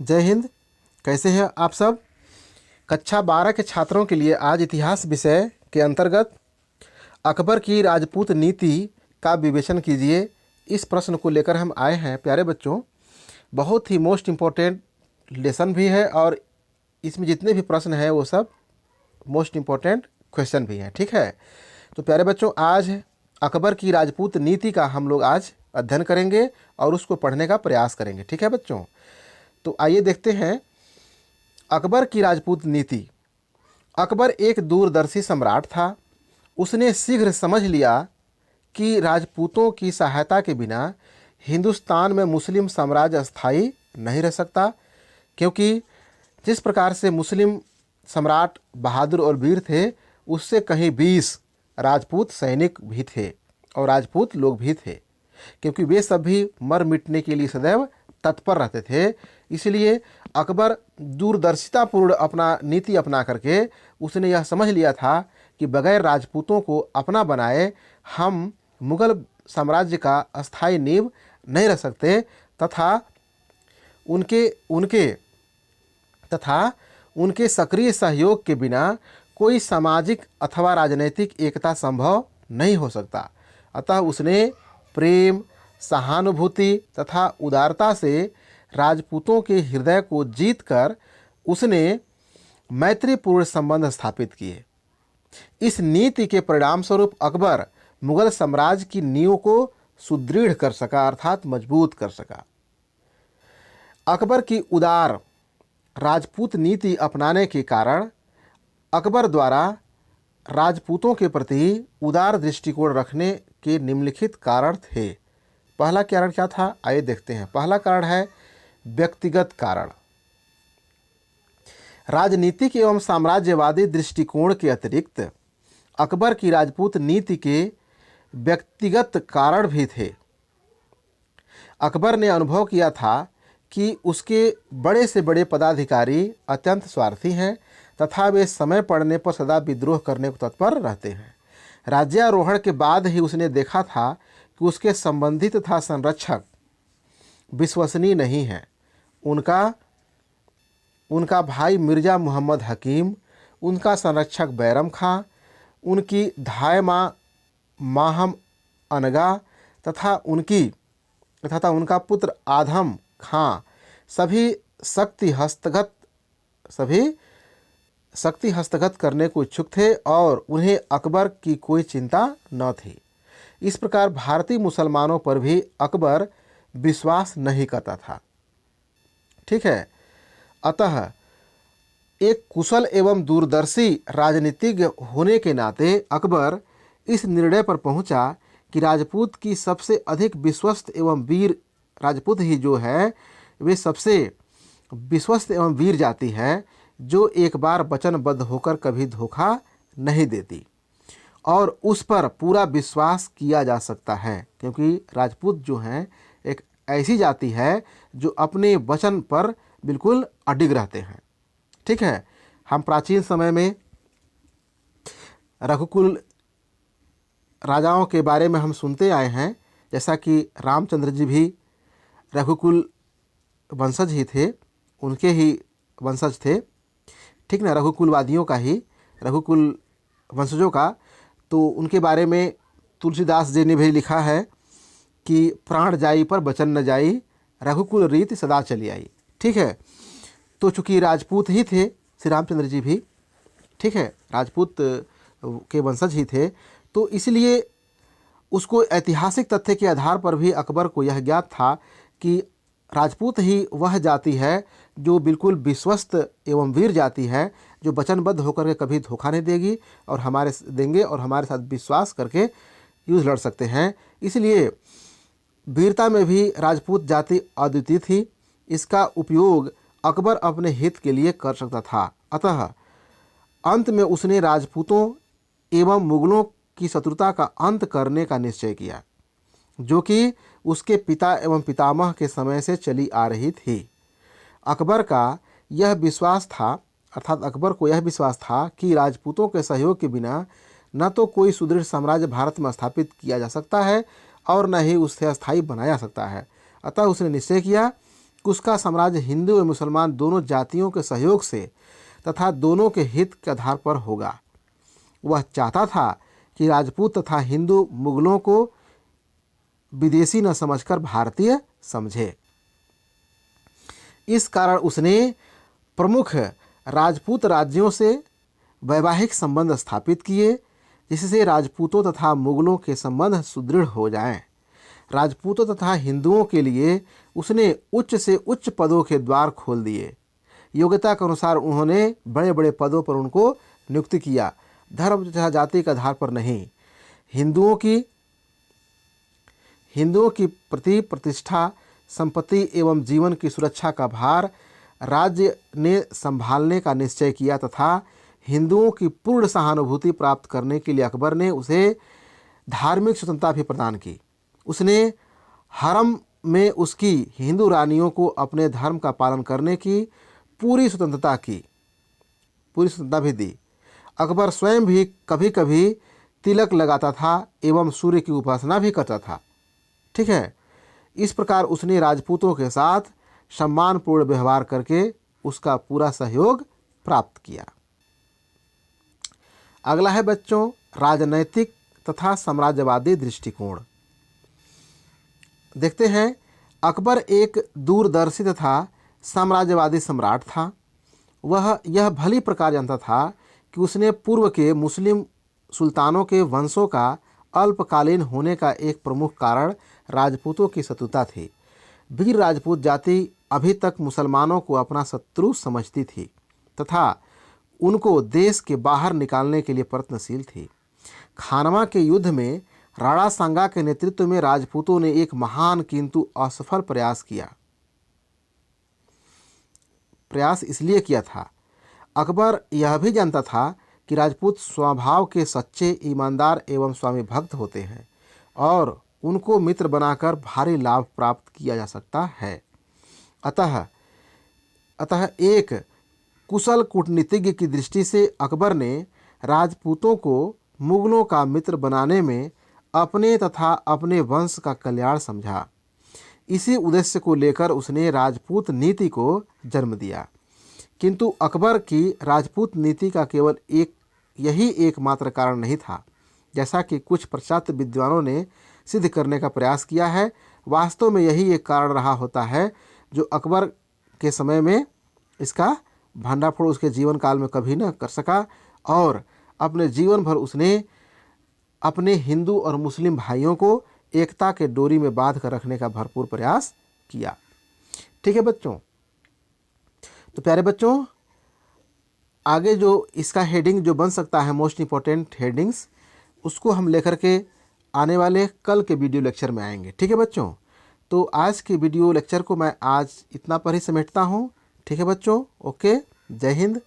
जय हिंद। कैसे हैं आप सब? कक्षा 12 के छात्रों के लिए आज इतिहास विषय के अंतर्गत अकबर की राजपूत नीति का विवेचन कीजिए। इस प्रश्न को लेकर हम आए हैं प्यारे बच्चों। बहुत ही मोस्ट इम्पोर्टेंट लेसन भी है और इसमें जितने भी प्रश्न हैं वो सब मोस्ट इम्पोर्टेंट क्वेश्चन भी हैं। ठीक है, तो प्यारे बच्चों आज अकबर की राजपूत नीति का हम लोग आज अध्ययन करेंगे और उसको पढ़ने का प्रयास करेंगे। ठीक है बच्चों, तो आइए देखते हैं अकबर की राजपूत नीति। अकबर एक दूरदर्शी सम्राट था। उसने शीघ्र समझ लिया कि राजपूतों की सहायता के बिना हिंदुस्तान में मुस्लिम साम्राज्य स्थायी नहीं रह सकता, क्योंकि जिस प्रकार से मुस्लिम सम्राट बहादुर और वीर थे, उससे कहीं 20 राजपूत सैनिक भी थे और राजपूत लोग भी थे, क्योंकि वे सब भी मर मिटने के लिए सदैव तत्पर रहते थे। इसलिए अकबर दूरदर्शितापूर्ण अपना नीति अपना करके उसने यह समझ लिया था कि बगैर राजपूतों को अपना बनाए हम मुगल साम्राज्य का अस्थायी नींव नहीं रख सकते तथा उनके सक्रिय सहयोग के बिना कोई सामाजिक अथवा राजनैतिक एकता संभव नहीं हो सकता। अतः उसने प्रेम, सहानुभूति तथा उदारता से राजपूतों के हृदय को जीतकर उसने मैत्रीपूर्ण संबंध स्थापित किए। इस नीति के परिणाम स्वरूप अकबर मुगल साम्राज्य की नींव को सुदृढ़ कर सका, अर्थात मजबूत कर सका। अकबर की उदार राजपूत नीति अपनाने के कारण अकबर द्वारा राजपूतों के प्रति उदार दृष्टिकोण रखने के निम्नलिखित कारण थे। पहला कारण क्या था, आइए देखते हैं। पहला कारण है व्यक्तिगत कारण। राजनीतिक एवं साम्राज्यवादी दृष्टिकोण के अतिरिक्त अकबर की राजपूत नीति के व्यक्तिगत कारण भी थे। अकबर ने अनुभव किया था कि उसके बड़े से बड़े पदाधिकारी अत्यंत स्वार्थी हैं तथा वे समय पड़ने पर सदा विद्रोह करने को तत्पर रहते हैं। राज्यारोहण के बाद ही उसने देखा था कि उसके संबंधी तथा संरक्षक विश्वसनीय नहीं हैं। उनका भाई मिर्ज़ा मोहम्मद हकीम, उनका संरक्षक बैरम खां, उनकी धाय माँ माहम अनगा तथा उनका पुत्र आधम खां सभी शक्ति हस्तगत करने को इच्छुक थे और उन्हें अकबर की कोई चिंता न थी। इस प्रकार भारतीय मुसलमानों पर भी अकबर विश्वास नहीं करता था। ठीक है, अतः एक कुशल एवं दूरदर्शी राजनीतिज्ञ होने के नाते अकबर इस निर्णय पर पहुंचा कि राजपूत की सबसे अधिक विश्वस्त एवं वीर राजपूत ही जो है वे सबसे विश्वस्त एवं वीर जाति है, जो एक बार वचनबद्ध होकर कभी धोखा नहीं देती और उस पर पूरा विश्वास किया जा सकता है, क्योंकि राजपूत जो हैं एक ऐसी जाति है जो अपने वचन पर बिल्कुल अडिग रहते हैं। ठीक है, हम प्राचीन समय में रघुकुल राजाओं के बारे में हम सुनते आए हैं, जैसा कि रामचंद्र जी भी रघुकुल वंशज ही थे, उनके ही वंशज थे। ठीक ना, रघुकुलवादियों का ही, रघुकुल वंशजों का। तो उनके बारे में तुलसीदास जी ने भी लिखा है कि प्राण जाई पर बचन न जाई, रघुकुल रीति सदा चली आई। ठीक है, तो चूँकि राजपूत ही थे श्री रामचंद्र जी भी, ठीक है, राजपूत के वंशज ही थे, तो इसलिए उसको ऐतिहासिक तथ्य के आधार पर भी अकबर को यह ज्ञात था कि राजपूत ही वह जाति है जो बिल्कुल विश्वस्त एवं वीर जाति है, जो वचनबद्ध होकर के कभी धोखा नहीं देगी और हमारे साथ विश्वास करके युद्ध लड़ सकते हैं। इसलिए वीरता में भी राजपूत जाति अद्वितीय थी। इसका उपयोग अकबर अपने हित के लिए कर सकता था। अतः अंत में उसने राजपूतों एवं मुगलों की शत्रुता का अंत करने का निश्चय किया, जो कि उसके पिता एवं पितामह के समय से चली आ रही थी। अकबर को यह विश्वास था कि राजपूतों के सहयोग के बिना न तो कोई सुदृढ़ साम्राज्य भारत में स्थापित किया जा सकता है और न ही उसे अस्थायी बनाया जा सकता है। अतः उसने निश्चय किया उसका साम्राज्य हिंदू और मुसलमान दोनों जातियों के सहयोग से तथा दोनों के हित के आधार पर होगा। वह चाहता था कि राजपूत तथा हिंदू मुगलों को विदेशी न समझकर भारतीय समझे। इस कारण उसने प्रमुख राजपूत राज्यों से वैवाहिक संबंध स्थापित किए, जिससे राजपूतों तथा मुगलों के संबंध सुदृढ़ हो जाएं। राजपूतों तथा हिंदुओं के लिए उसने उच्च से उच्च पदों के द्वार खोल दिए। योग्यता के अनुसार उन्होंने बड़े बड़े पदों पर उनको नियुक्त किया, धर्म तथा जाति के आधार पर नहीं। हिंदुओं की प्रति प्रतिष्ठा, संपत्ति एवं जीवन की सुरक्षा का भार राज्य ने संभालने का निश्चय किया तथा हिंदुओं की पूर्ण सहानुभूति प्राप्त करने के लिए अकबर ने उसे धार्मिक स्वतंत्रता भी प्रदान की। उसने हरम में उसकी हिंदू रानियों को अपने धर्म का पालन करने की पूरी स्वतंत्रता भी दी। अकबर स्वयं भी कभी कभी तिलक लगाता था एवं सूर्य की उपासना भी करता था। ठीक है, इस प्रकार उसने राजपूतों के साथ सम्मानपूर्ण व्यवहार करके उसका पूरा सहयोग प्राप्त किया। अगला है बच्चों राजनैतिक तथा साम्राज्यवादी दृष्टिकोण। देखते हैं, अकबर एक दूरदर्शी तथा साम्राज्यवादी सम्राट था। वह यह भली प्रकार जानता था कि उसने पूर्व के मुस्लिम सुल्तानों के वंशों का अल्पकालीन होने का एक प्रमुख कारण राजपूतों की शत्रुता थी। वीर राजपूत जाति अभी तक मुसलमानों को अपना शत्रु समझती थी तथा उनको देश के बाहर निकालने के लिए प्रयत्नशील थी। खानवा के युद्ध में राणा सांगा के नेतृत्व में राजपूतों ने एक महान किंतु असफल प्रयास इसलिए किया था। अकबर यह भी जानता था कि राजपूत स्वभाव के सच्चे, ईमानदार एवं स्वामी भक्त होते हैं और उनको मित्र बनाकर भारी लाभ प्राप्त किया जा सकता है। अतः एक कुशल कूटनीतिज्ञ की दृष्टि से अकबर ने राजपूतों को मुगलों का मित्र बनाने में अपने तथा अपने वंश का कल्याण समझा। इसी उद्देश्य को लेकर उसने राजपूत नीति को जन्म दिया। किंतु अकबर की राजपूत नीति का केवल यही एकमात्र कारण नहीं था, जैसा कि कुछ पाश्चात्य विद्वानों ने सिद्ध करने का प्रयास किया है। वास्तव में यही एक कारण रहा होता है जो अकबर के समय में इसका भंडाफोड़ उसके जीवन काल में कभी न कर सका और अपने जीवन भर उसने अपने हिंदू और मुस्लिम भाइयों को एकता के डोरी में बांध कर रखने का भरपूर प्रयास किया। ठीक है बच्चों, तो प्यारे बच्चों, आगे जो इसका हेडिंग जो बन सकता है मोस्ट इम्पॉर्टेंट हेडिंग्स, उसको हम लेकर के आने वाले कल के वीडियो लेक्चर में आएंगे। ठीक है बच्चों, तो आज के वीडियो लेक्चर को मैं आज इतना पर ही समेटता हूँ। ठीक है बच्चों, ओके, जय हिंद,